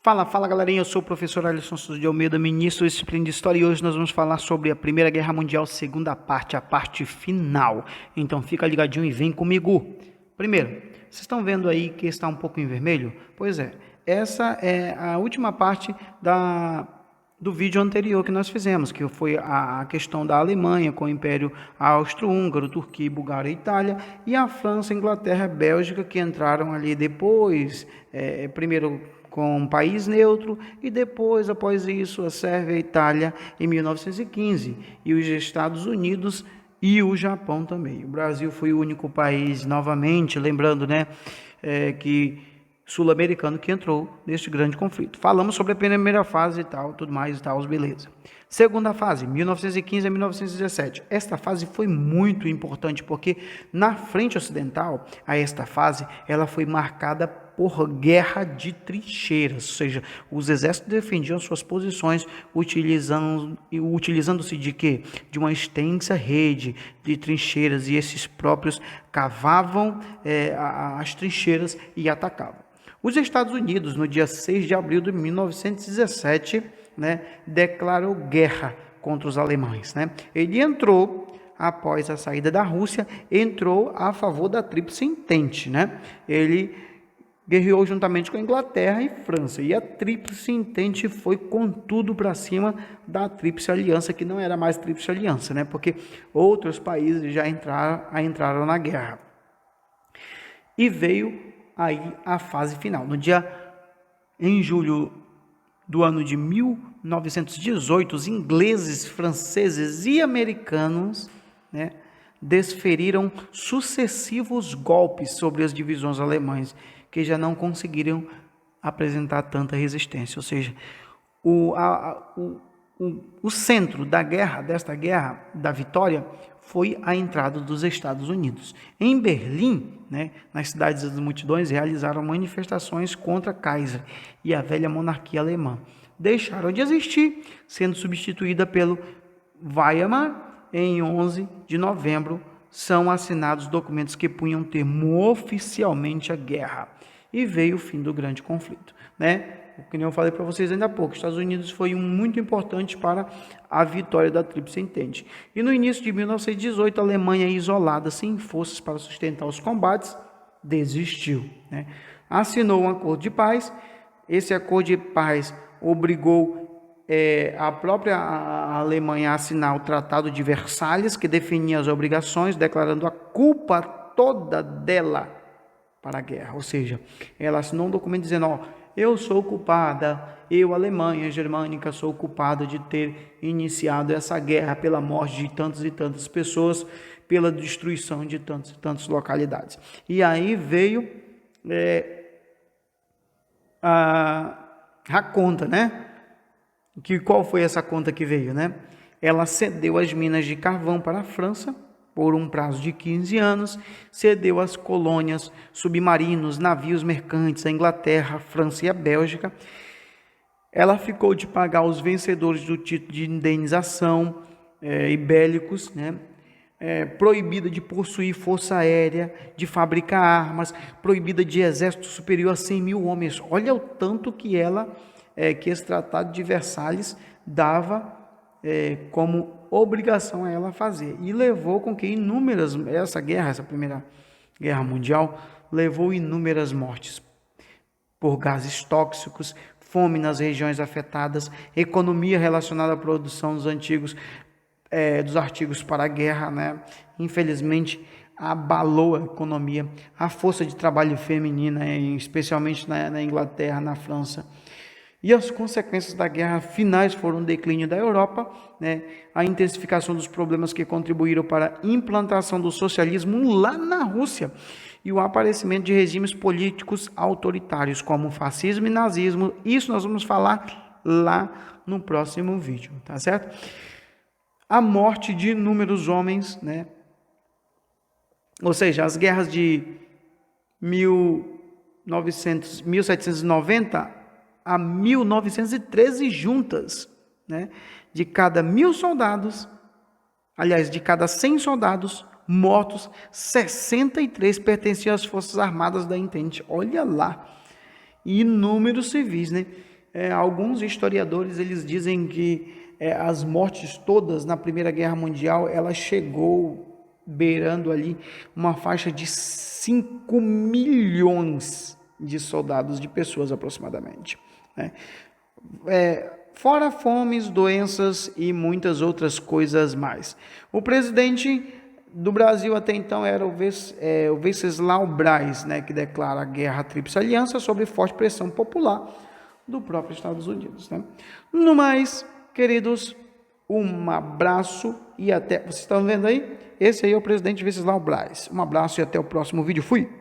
Fala galerinha, eu sou o professor Alisson Souza de Almeida, ministro da disciplina de História, e hoje nós vamos falar sobre a Primeira Guerra Mundial, segunda parte, a parte final. Então fica ligadinho e vem comigo. Primeiro, vocês estão vendo aí que está um pouco em vermelho? Pois é, essa é a última parte do vídeo anterior que nós fizemos, que foi a questão da Alemanha com o Império Austro-Húngaro, Turquia, Bulgária e Itália, e a França, Inglaterra, Bélgica, que entraram ali depois, primeiro com um país neutro, e depois, após isso, a Sérvia e a Itália em 1915, e os Estados Unidos e o Japão também. O Brasil foi o único país, novamente, lembrando, que sul-americano que entrou neste grande conflito. Falamos sobre a primeira fase e tal, tudo mais e tal, beleza. Segunda fase, 1915 a 1917. Esta fase foi muito importante porque na frente ocidental, a esta fase, ela foi marcada por guerra de trincheiras, ou seja, os exércitos defendiam suas posições utilizando-se de quê? De uma extensa rede de trincheiras, e esses próprios cavavam as trincheiras e atacavam. Os Estados Unidos, no dia 6 de abril de 1917, declarou guerra contra os alemães. Ele entrou, após a saída da Rússia, entrou a favor da Tríplice Entente. Ele guerreou juntamente com a Inglaterra e França, e a Tríplice Entente foi com tudo para cima da Tríplice Aliança, que não era mais Tríplice Aliança, porque outros países já entraram na guerra. E veio aí a fase final. Em julho do ano de 1918, os ingleses, franceses e americanos, desferiram sucessivos golpes sobre as divisões alemãs, que já não conseguiram apresentar tanta resistência. Ou seja, o centro desta guerra, da vitória, foi a entrada dos Estados Unidos. Em Berlim, nas cidades das multidões, realizaram manifestações contra Kaiser e a velha monarquia alemã. Deixaram de existir, sendo substituída pelo Weimar. Em 11 de novembro, são assinados documentos que punham termo oficialmente a guerra. E veio o fim do grande conflito. Como eu falei para vocês ainda há pouco, os Estados Unidos foi muito importante para a vitória da Tríplice Entente. E no início de 1918, a Alemanha, isolada, sem forças para sustentar os combates, desistiu. Assinou um acordo de paz. Esse acordo de paz obrigou a própria Alemanha a assinar o Tratado de Versalhes, que definia as obrigações, declarando a culpa toda dela para a guerra. Ou seja, ela assinou um documento dizendo: eu sou culpada, eu, Alemanha Germânica, sou culpada de ter iniciado essa guerra pela morte de tantas e tantas pessoas, pela destruição de tantas e tantas localidades. E aí veio a conta, Qual foi essa conta que veio, Ela cedeu as minas de carvão para a França por um prazo de 15 anos, cedeu as colônias, submarinos, navios mercantes à Inglaterra, à França e à Bélgica. Ela ficou de pagar aos vencedores do título de indenização e bélicos, proibida de possuir força aérea, de fabricar armas, proibida de exército superior a 100 mil homens. Olha o tanto que que esse Tratado de Versalhes dava como obrigação a ela fazer, e levou com que essa Primeira Guerra Mundial levou inúmeras mortes por gases tóxicos, fome nas regiões afetadas, economia relacionada à produção dos artigos para a guerra, infelizmente abalou a economia, a força de trabalho feminina, especialmente na Inglaterra, na França. E as consequências da guerra finais foram o declínio da Europa, a intensificação dos problemas que contribuíram para a implantação do socialismo lá na Rússia, e o aparecimento de regimes políticos autoritários, como o fascismo e nazismo. Isso nós vamos falar lá no próximo vídeo, tá certo? A morte de inúmeros homens, ou seja, as guerras de 1790 a 1913 juntas, de cada 1.000 soldados, de cada 100 soldados mortos, 63 pertenciam às Forças Armadas da Entente. Olha lá, e inúmeros civis, Alguns historiadores eles dizem que as mortes todas na Primeira Guerra Mundial, ela chegou beirando ali uma faixa de 5 milhões de soldados, de pessoas aproximadamente, né? Fora fomes, doenças e muitas outras coisas mais. O presidente do Brasil até então era o Venceslau Braz, né, que declara a guerra à Tríplice Aliança sob forte pressão popular do próprio Estados Unidos, né? No mais, queridos, um abraço e até... Vocês estão vendo aí? Esse aí é o presidente Venceslau Braz. Um abraço e até o próximo vídeo. Fui!